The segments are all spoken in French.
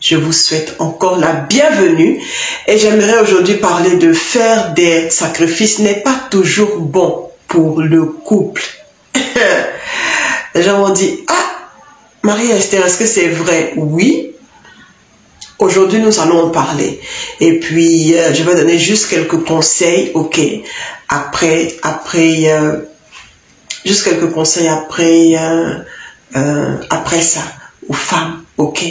je vous souhaite encore la bienvenue et j'aimerais aujourd'hui parler de faire des sacrifices n'est pas toujours bon pour le couple. Les gens m'ont dit, ah, Marie-Esther, est-ce que c'est vrai? Oui. Aujourd'hui, nous allons en parler. Et puis, je vais donner juste quelques conseils, ok. Juste quelques conseils après ça, aux femmes, ok.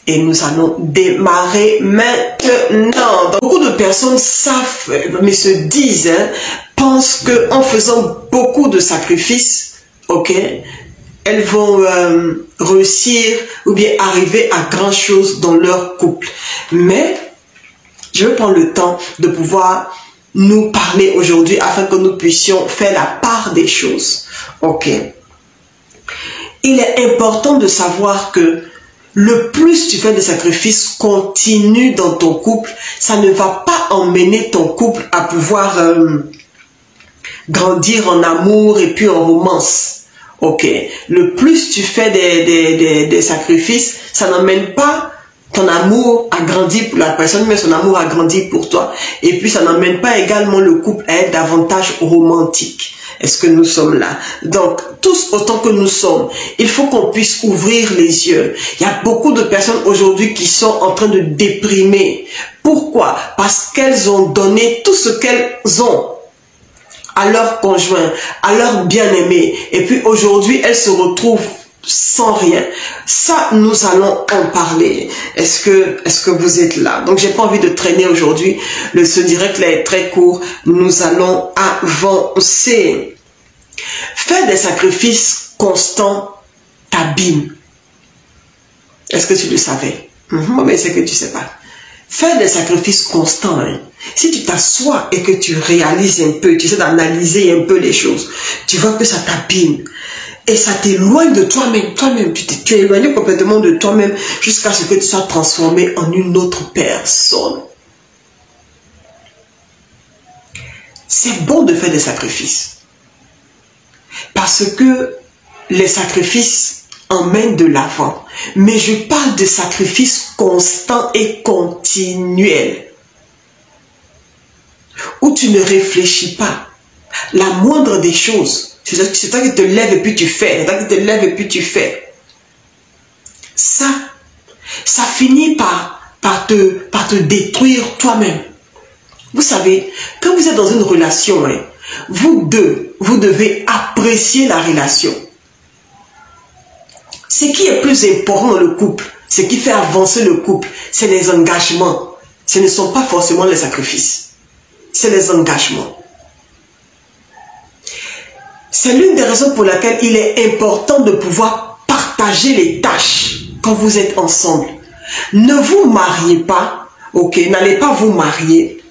Et nous allons démarrer maintenant. Donc, beaucoup de personnes savent, mais se disent, pensent qu'en faisant beaucoup de sacrifices, ok, elles vont réussir ou bien arriver à grand chose dans leur couple. Mais je vais prendre le temps de pouvoir nous parler aujourd'hui afin que nous puissions faire la part des choses. Ok. Il est important de savoir que le plus tu fais de sacrifices continus dans ton couple, ça ne va pas emmener ton couple à pouvoir grandir en amour et puis en romance. Ok, le plus tu fais des sacrifices, ça n'emmène pas ton amour à grandir pour la personne, mais son amour à grandir pour toi. Et puis ça n'emmène pas également le couple à être davantage romantique. Est-ce que nous sommes là? Donc, tous autant que nous sommes, il faut qu'on puisse ouvrir les yeux. Il y a beaucoup de personnes aujourd'hui qui sont en train de déprimer. Pourquoi? Parce qu'elles ont donné tout ce qu'elles ont à leur conjoint, à leur bien-aimé. Et puis aujourd'hui, elles se retrouvent sans rien. Ça, nous allons en parler. Est-ce que vous êtes là? Donc, j'ai pas envie de traîner aujourd'hui. Ce direct là est très court. Nous allons avancer. Faire des sacrifices constants t'abîme. Est-ce que tu le savais? Mais c'est que tu sais pas. Faire des sacrifices constants, hein. Si tu t'assois et que tu réalises un peu, tu essaies d'analyser un peu les choses, tu vois que ça t'abîme. Et ça t'éloigne de toi-même. Toi-même, tu es éloigné complètement de toi-même jusqu'à ce que tu sois transformé en une autre personne. C'est bon de faire des sacrifices. Parce que les sacrifices emmènent de l'avant. Mais je parle de sacrifices constants et continuels. Où tu ne réfléchis pas. La moindre des choses, c'est toi qui te lèves et puis tu fais. C'est toi qui te lèves et puis tu fais. Ça finit par te détruire toi-même. Vous savez, quand vous êtes dans une relation, hein, vous deux, vous devez apprécier la relation. Ce qui est plus important dans le couple, ce qui fait avancer le couple, c'est les engagements. Ce ne sont pas forcément les sacrifices. C'est les engagements. C'est l'une des raisons pour laquelle il est important de pouvoir partager les tâches quand vous êtes ensemble. Ne vous mariez pas, ok, n'allez pas vous marier.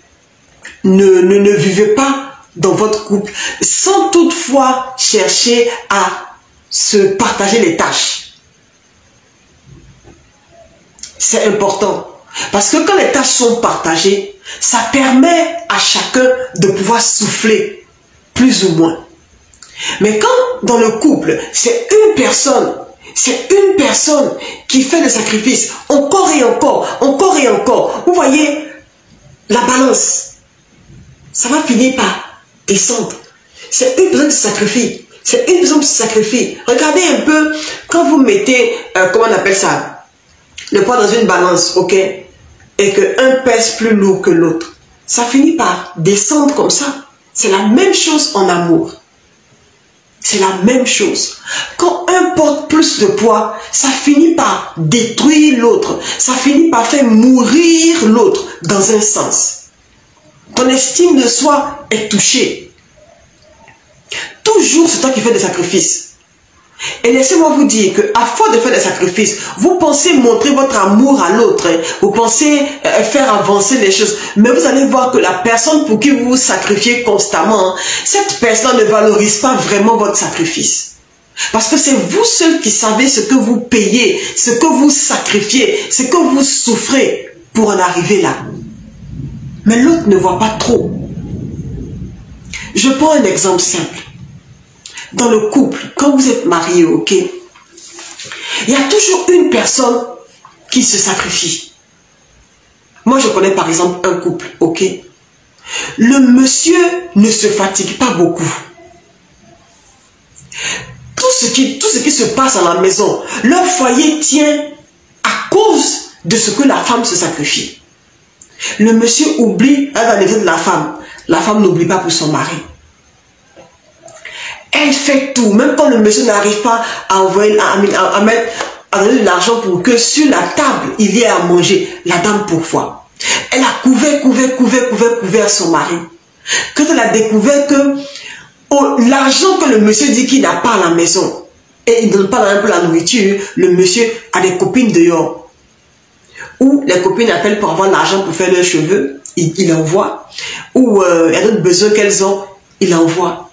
Ne vivez pas dans votre couple sans toutefois chercher à se partager les tâches. C'est important. Parce que quand les tâches sont partagées, ça permet à chacun de pouvoir souffler, plus ou moins. Mais quand dans le couple, c'est une personne qui fait des sacrifices, encore et encore, vous voyez, la balance, ça va finir par descendre. C'est une personne qui se sacrifie, c'est une personne qui se sacrifie. Regardez un peu, quand vous mettez, comment on appelle ça, le poids dans une balance, ok, et qu'un pèse plus lourd que l'autre, ça finit par descendre comme ça. C'est la même chose en amour. C'est la même chose. Quand un porte plus de poids, ça finit par détruire l'autre. Ça finit par faire mourir l'autre dans un sens. Ton estime de soi est touchée. Toujours c'est toi qui fais des sacrifices. Et laissez-moi vous dire qu'à force de faire des sacrifices, vous pensez montrer votre amour à l'autre, vous pensez faire avancer les choses, mais vous allez voir que la personne pour qui vous vous sacrifiez constamment, cette personne ne valorise pas vraiment votre sacrifice. Parce que c'est vous seul qui savez ce que vous payez, ce que vous sacrifiez, ce que vous souffrez pour en arriver là. Mais l'autre ne voit pas trop. Je prends un exemple simple. Dans le couple, quand vous êtes marié, ok, il y a toujours une personne qui se sacrifie. Moi, je connais par exemple un couple, ok? Le monsieur ne se fatigue pas beaucoup. Tout ce qui se passe à la maison, leur foyer tient à cause de ce que la femme se sacrifie. Le monsieur oublie, dans l'exemple de la femme n'oublie pas pour son mari. Elle fait tout, même quand le monsieur n'arrive pas à envoyer, à donner de l'argent pour que sur la table, il y ait à manger. La dame pourquoi? Elle a couvert son mari. Quand elle a découvert que l'argent que le monsieur dit qu'il n'a pas à la maison, et il ne donne pas un peu la nourriture, le monsieur a des copines dehors. Ou les copines appellent pour avoir l'argent pour faire leurs cheveux, il envoie. Ou il y a d'autres besoins qu'elles ont, il envoie.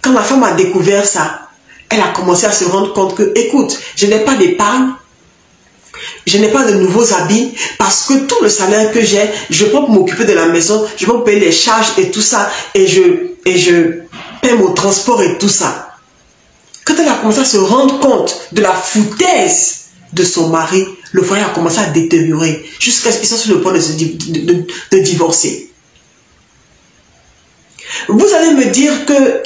Quand la femme a découvert ça, elle a commencé à se rendre compte que, écoute, je n'ai pas d'épargne, je n'ai pas de nouveaux habits, parce que tout le salaire que j'ai, je peux m'occuper de la maison, je peux payer les charges et tout ça, et je paie mon transport et tout ça. Quand elle a commencé à se rendre compte de la foutaise de son mari, le foyer a commencé à détériorer, jusqu'à ce qu'ils soient sur le point de divorcer. Vous allez me dire que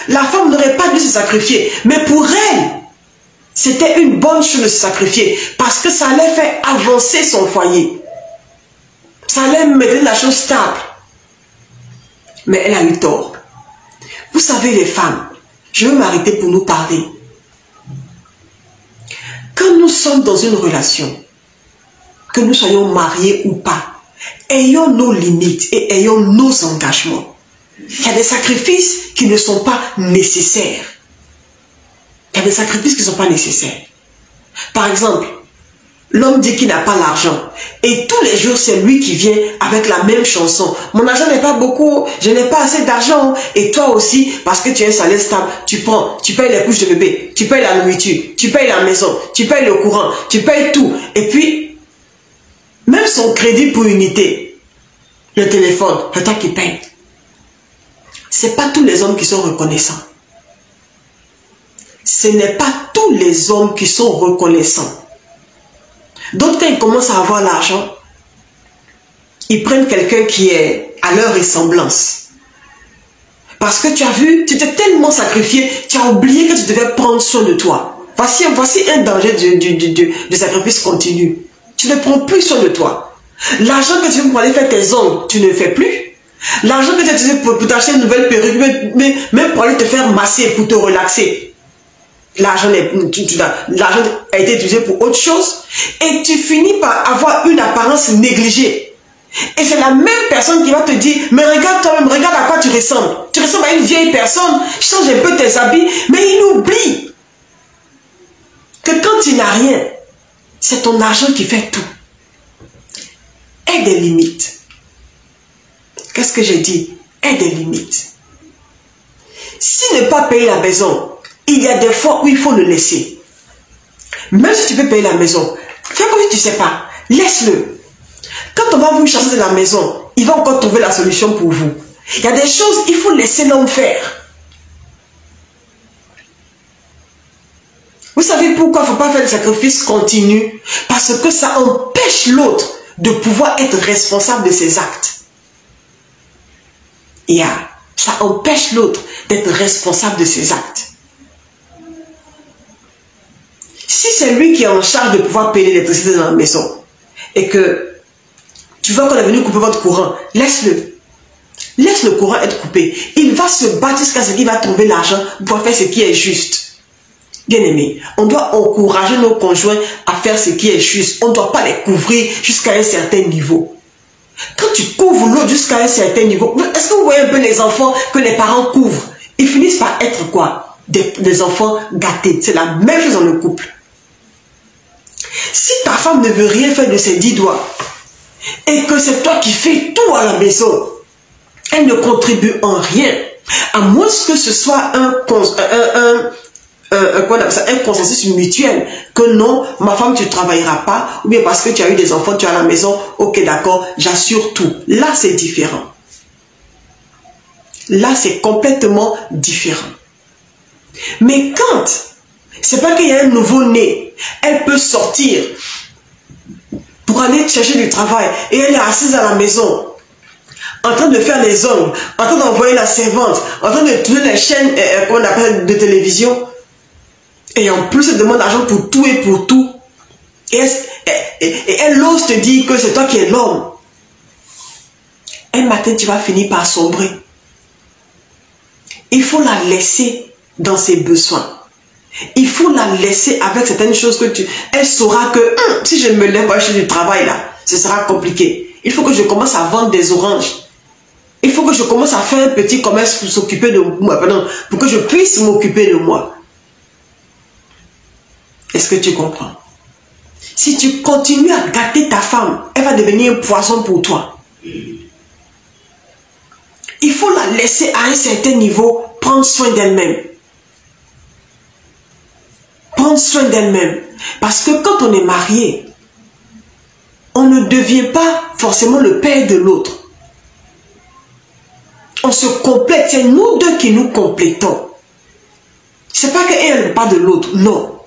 la femme n'aurait pas dû se sacrifier, mais pour elle, c'était une bonne chose de se sacrifier, parce que ça allait faire avancer son foyer. Ça allait mettre la chose stable. Mais elle a eu tort. Vous savez les femmes, je veux m'arrêter pour nous parler. Quand nous sommes dans une relation, que nous soyons mariés ou pas, ayons nos limites et ayons nos engagements. Il y a des sacrifices qui ne sont pas nécessaires. Il y a des sacrifices qui ne sont pas nécessaires. Par exemple, l'homme dit qu'il n'a pas l'argent. Et tous les jours, c'est lui qui vient avec la même chanson. Mon argent n'est pas beaucoup, je n'ai pas assez d'argent. Et toi aussi, parce que tu as un salaire stable, tu prends, tu payes les couches de bébé, tu payes la nourriture, tu payes la maison, tu payes le courant, tu payes tout. Et puis, même son crédit pour unité, le téléphone, c'est toi qui payes. Ce n'est pas tous les hommes qui sont reconnaissants. Ce n'est pas tous les hommes qui sont reconnaissants. D'autres, quand ils commencent à avoir l'argent, ils prennent quelqu'un qui est à leur ressemblance. Parce que tu as vu, tu t'es tellement sacrifié, tu as oublié que tu devais prendre soin de toi. Voici un danger du sacrifice continu. Tu ne prends plus soin de toi. L'argent que tu veux pour aller faire tes ongles, tu ne le fais plus. L'argent que tu as utilisé pour t'acheter une nouvelle perruque, même pour aller te faire masser, pour te relaxer. L'argent a été utilisé pour autre chose. Et tu finis par avoir une apparence négligée. Et c'est la même personne qui va te dire, mais regarde toi-même, regarde à quoi tu ressembles. Tu ressembles à une vieille personne, change un peu tes habits, mais il oublie que quand il n'a rien, c'est ton argent qui fait tout. Aie des limites. Qu'est-ce que j'ai dit? Aie des limites. Si ne pas payer la maison, il y a des fois où il faut le laisser. Même si tu peux payer la maison, fais comme si tu ne sais pas. Laisse-le. Quand on va vous chercher de la maison, il va encore trouver la solution pour vous. Il y a des choses, il faut laisser l'homme faire. Vous savez pourquoi il ne faut pas faire des sacrifices continus? Parce que ça empêche l'autre de pouvoir être responsable de ses actes. Ça empêche l'autre d'être responsable de ses actes. Si c'est lui qui est en charge de pouvoir payer l'électricité dans la maison et que tu vois qu'on est venu couper votre courant, laisse-le. Laisse le courant être coupé. Il va se battre jusqu'à ce qu'il va trouver l'argent pour faire ce qui est juste. Bien aimé, on doit encourager nos conjoints à faire ce qui est juste. On ne doit pas les couvrir jusqu'à un certain niveau. Quand tu couvres l'autre jusqu'à un certain niveau, est-ce que vous voyez un peu les enfants que les parents couvrent? Ils finissent par être quoi? Des enfants gâtés. C'est la même chose dans le couple. Si ta femme ne veut rien faire de ses 10 doigts et que c'est toi qui fais tout à la maison, elle ne contribue en rien, à moins que ce soit un consensus mutuel, que non, ma femme tu ne travailleras pas, ou bien parce que tu as eu des enfants, tu es à la maison, ok d'accord, j'assure tout. Là c'est différent. Là c'est complètement différent. Mais quand c'est pas qu'il y a un nouveau-né, elle peut sortir pour aller chercher du travail. Et elle est assise à la maison, en train de faire les ongles, en train d'envoyer la servante, en train de tourner les chaînes qu'on appelle de télévision. Et en plus, elle demande l'argent pour tout et pour tout. Et elle ose te dire que c'est toi qui es l'homme. Un matin, tu vas finir par sombrer. Il faut la laisser dans ses besoins. Il faut la laisser avec certaines choses que elle saura que si je me lève acheter du travail là, ce sera compliqué. Il faut que je commence à vendre des oranges. Il faut que je commence à faire un petit commerce pour s'occuper de moi, pour que je puisse m'occuper de moi. Est-ce que tu comprends? Si tu continues à gâter ta femme, elle va devenir un poison pour toi. Il faut la laisser à un certain niveau prendre soin d'elle-même. Prendre soin d'elle-même. Parce que quand on est marié, on ne devient pas forcément le père de l'autre. On se complète. C'est nous deux qui nous complétons. C'est pas qu'elle ne veut pas de l'autre. Non.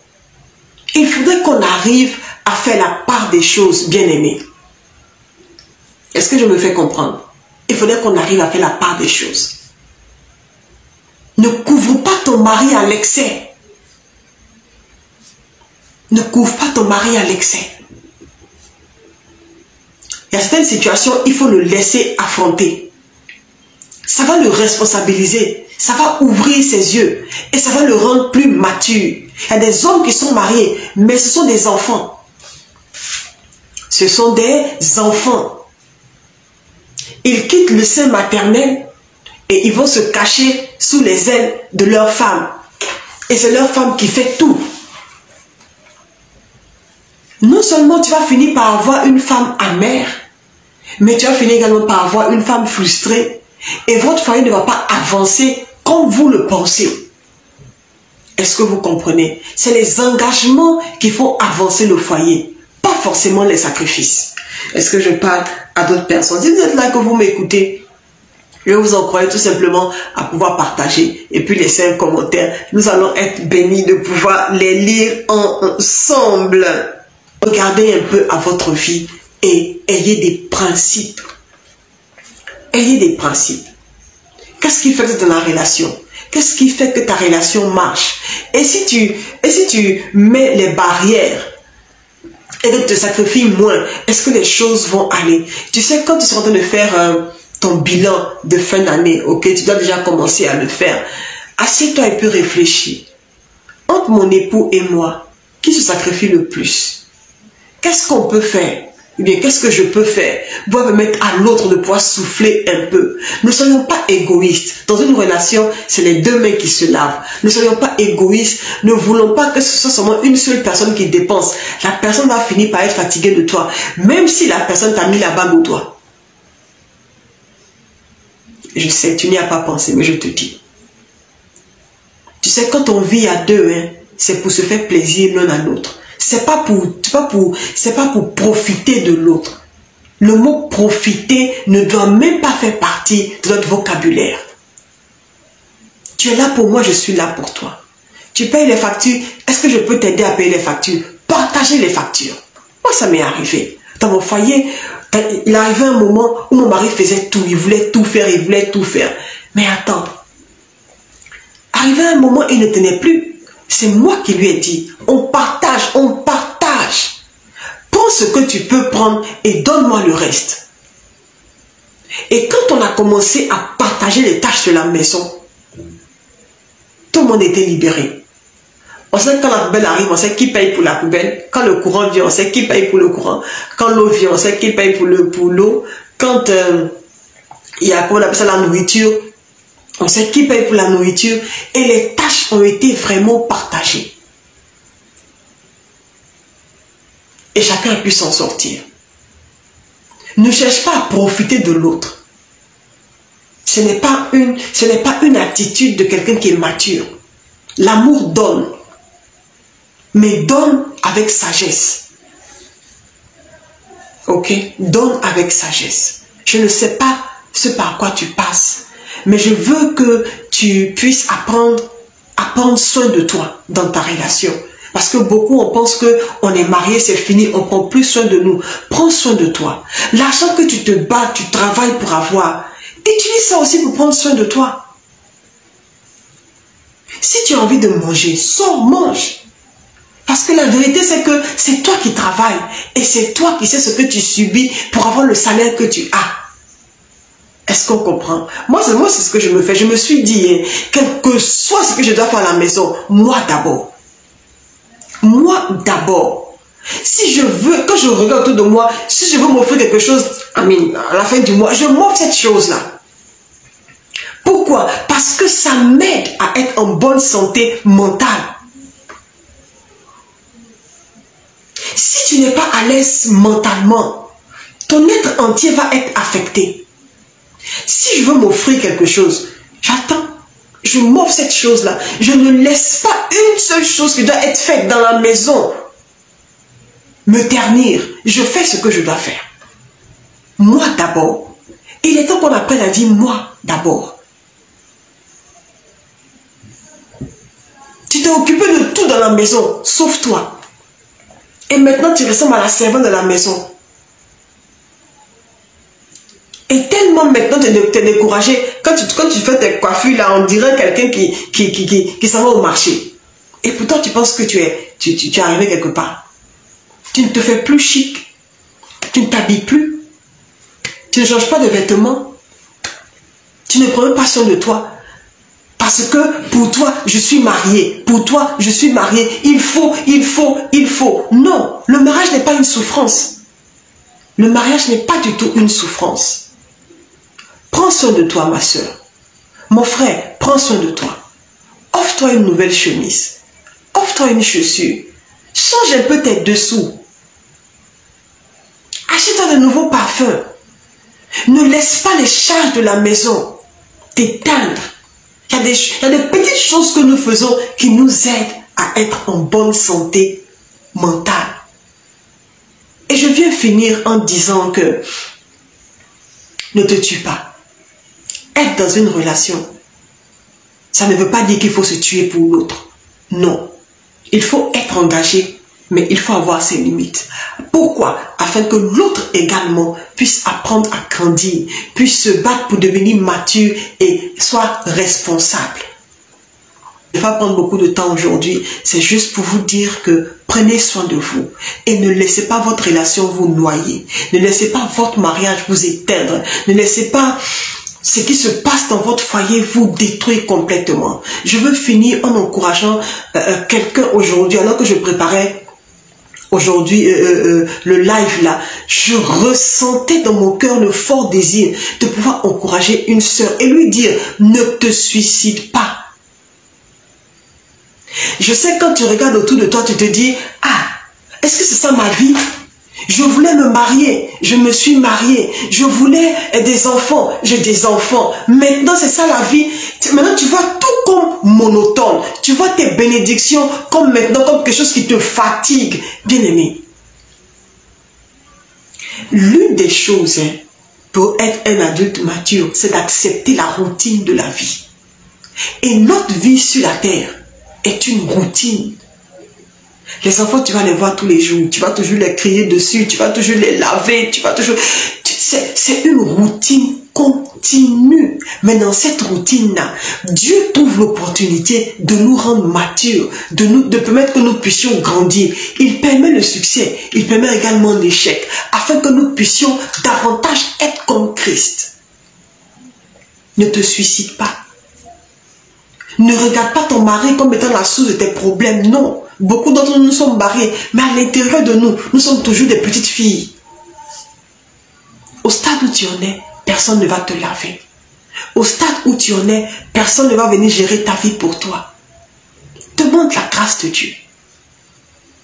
Il faudrait qu'on arrive à faire la part des choses, bien aimées. Est-ce que je me fais comprendre? Il faudrait qu'on arrive à faire la part des choses. Ne couvre pas ton mari à l'excès. Ne couvre pas ton mari à l'excès. Il y a certaines situations, il faut le laisser affronter. Ça va le responsabiliser. Ça va ouvrir ses yeux. Et ça va le rendre plus mature. Il y a des hommes qui sont mariés, mais ce sont des enfants. Ce sont des enfants. Ils quittent le sein maternel et ils vont se cacher sous les ailes de leur femme. Et c'est leur femme qui fait tout. Non seulement tu vas finir par avoir une femme amère, mais tu vas finir également par avoir une femme frustrée. Et votre foyer ne va pas avancer comme vous le pensez. Est-ce que vous comprenez? C'est les engagements qui font avancer le foyer, pas forcément les sacrifices. Est-ce que je parle à d'autres personnes? Si vous êtes là que vous m'écoutez, je vous encourage tout simplement à pouvoir partager et puis laisser un commentaire. Nous allons être bénis de pouvoir les lire ensemble. Regardez un peu à votre vie et ayez des principes. Ayez des principes. Qu'est-ce qui fait que tu es dans la relation? Qu'est-ce qui fait que ta relation marche? Et si tu mets les barrières et que tu te sacrifies moins, est-ce que les choses vont aller? Tu sais, quand tu seras en train de faire ton bilan de fin d'année, ok, tu dois déjà commencer à le faire. Assieds-toi et puis réfléchis. Entre mon époux et moi, qui se sacrifie le plus? Qu'est-ce qu'on peut faire? Ou bien, qu'est-ce que je peux faire pour permettre à l'autre de pouvoir souffler un peu? Ne soyons pas égoïstes. Dans une relation, c'est les deux mains qui se lavent. Ne soyons pas égoïstes. Ne voulons pas que ce soit seulement une seule personne qui dépense. La personne va finir par être fatiguée de toi. Même si la personne t'a mis la bague au doigt. Je sais, tu n'y as pas pensé, mais je te dis. Tu sais, quand on vit à deux, hein, c'est pour se faire plaisir l'un à l'autre. C'est pas pour profiter de l'autre. Le mot profiter ne doit même pas faire partie de notre vocabulaire. Tu es là pour moi, je suis là pour toi. Tu payes les factures, est-ce que je peux t'aider à payer les factures? Partager les factures. Moi, ça m'est arrivé. Dans mon foyer, il arrivait un moment où mon mari faisait tout, il voulait tout faire, il voulait tout faire. Mais attends, arrivé un moment, il ne tenait plus. C'est moi qui lui ai dit, on partage, on partage. Prends ce que tu peux prendre et donne-moi le reste. Et quand on a commencé à partager les tâches de la maison, tout le monde était libéré. On sait quand la poubelle arrive, on sait qui paye pour la poubelle. Quand le courant vient, on sait qui paye pour le courant. Quand l'eau vient, on sait qui paye pour l'eau. Quand il y a, comment on appelle ça, la nourriture, on sait qui paye pour la nourriture et les tâches ont été vraiment partagées. Et chacun a pu s'en sortir. Ne cherche pas à profiter de l'autre. Ce n'est pas une attitude de quelqu'un qui est mature. L'amour donne. Mais donne avec sagesse. Ok? Donne avec sagesse. Je ne sais pas ce par quoi tu passes. Mais je veux que tu puisses apprendre soin de toi dans ta relation. Parce que beaucoup, on pense qu'on est marié, c'est fini, on prend plus soin de nous. Prends soin de toi. L'argent que tu te bats, tu travailles pour avoir, utilise ça aussi pour prendre soin de toi. Si tu as envie de manger, sors, mange. Parce que la vérité, c'est que c'est toi qui travailles. Et c'est toi qui sais ce que tu subis pour avoir le salaire que tu as. Est-ce qu'on comprend? Moi, c'est ce que je me fais. Je me suis dit, quel que soit ce que je dois faire à la maison, moi d'abord. Moi d'abord. Si je veux, quand je regarde autour de moi, si je veux m'offrir quelque chose, à la fin du mois, je m'offre cette chose-là. Pourquoi? Parce que ça m'aide à être en bonne santé mentale. Si tu n'es pas à l'aise mentalement, ton être entier va être affecté. Si je veux m'offrir quelque chose, j'attends. Je m'offre cette chose-là. Je ne laisse pas une seule chose qui doit être faite dans la maison me ternir. Je fais ce que je dois faire. Moi d'abord. Il est temps qu'on apprenne à dire moi d'abord. Tu t'es occupé de tout dans la maison, sauf toi. Et maintenant tu ressembles à la servante de la maison. Et tellement maintenant tu es découragé. Quand tu fais tes coiffures là, on dirait quelqu'un qui s'en va au marché. Et pourtant tu penses que tu es arrivé quelque part. Tu ne te fais plus chic. Tu ne t'habilles plus. Tu ne changes pas de vêtements. Tu ne prends pas soin de toi. Parce que pour toi, je suis marié. Pour toi, je suis marié. Il faut. Non, le mariage n'est pas une souffrance. Le mariage n'est pas du tout une souffrance. Prends soin de toi, ma soeur. Mon frère, prends soin de toi. Offre-toi une nouvelle chemise. Offre-toi une chaussure. Change un peu tes dessous. Achète-toi de nouveaux parfums. Ne laisse pas les charges de la maison t'éteindre. Il y a des petites choses que nous faisons qui nous aident à être en bonne santé mentale. Et je viens finir en disant que ne te tue pas. Être dans une relation, ça ne veut pas dire qu'il faut se tuer pour l'autre. Non. Il faut être engagé, mais il faut avoir ses limites. Pourquoi? Afin que l'autre également puisse apprendre à grandir, puisse se battre pour devenir mature et soit responsable. Je ne vais pas prendre beaucoup de temps aujourd'hui, c'est juste pour vous dire que prenez soin de vous et ne laissez pas votre relation vous noyer. Ne laissez pas votre mariage vous éteindre. Ne laissez pas ce qui se passe dans votre foyer vous détruire complètement. Je veux finir en encourageant quelqu'un aujourd'hui, alors que je préparais aujourd'hui le live là, je ressentais dans mon cœur le fort désir de pouvoir encourager une sœur et lui dire, ne te suicide pas. Je sais quand tu regardes autour de toi, tu te dis, ah, est-ce que c'est ça ma vie? Je voulais me marier, je me suis mariée, je voulais des enfants, j'ai des enfants. Maintenant, c'est ça la vie. Maintenant, tu vois tout comme monotone. Tu vois tes bénédictions comme maintenant, comme quelque chose qui te fatigue. Bien aimé, l'une des choses pour être un adulte mature, c'est d'accepter la routine de la vie. Et notre vie sur la terre est une routine. Les enfants, tu vas les voir tous les jours. Tu vas toujours les crier dessus. Tu vas toujours les laver. Tu vas toujours... C'est une routine continue. Mais dans cette routine-là, Dieu trouve l'opportunité de nous rendre matures, de permettre que nous puissions grandir. Il permet le succès. Il permet également l'échec, afin que nous puissions davantage être comme Christ. Ne te suicide pas. Ne regarde pas ton mari comme étant la source de tes problèmes. Non. Beaucoup d'entre nous, nous sommes mariés, mais à l'intérieur de nous, nous sommes toujours des petites filles. Au stade où tu en es, personne ne va te laver. Au stade où tu en es, personne ne va venir gérer ta vie pour toi. Demande la grâce de Dieu.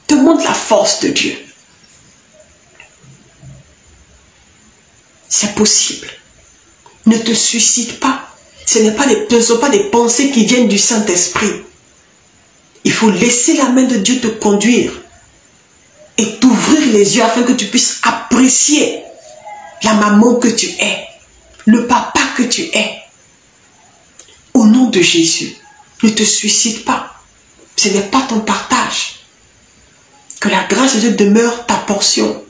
Demande la force de Dieu. C'est possible. Ne te suicide pas. Ce ne sont pas des pensées qui viennent du Saint-Esprit. Il faut laisser la main de Dieu te conduire et t'ouvrir les yeux afin que tu puisses apprécier la maman que tu es, le papa que tu es. Au nom de Jésus, ne te suicide pas. Ce n'est pas ton partage. Que la grâce de Dieu demeure ta portion.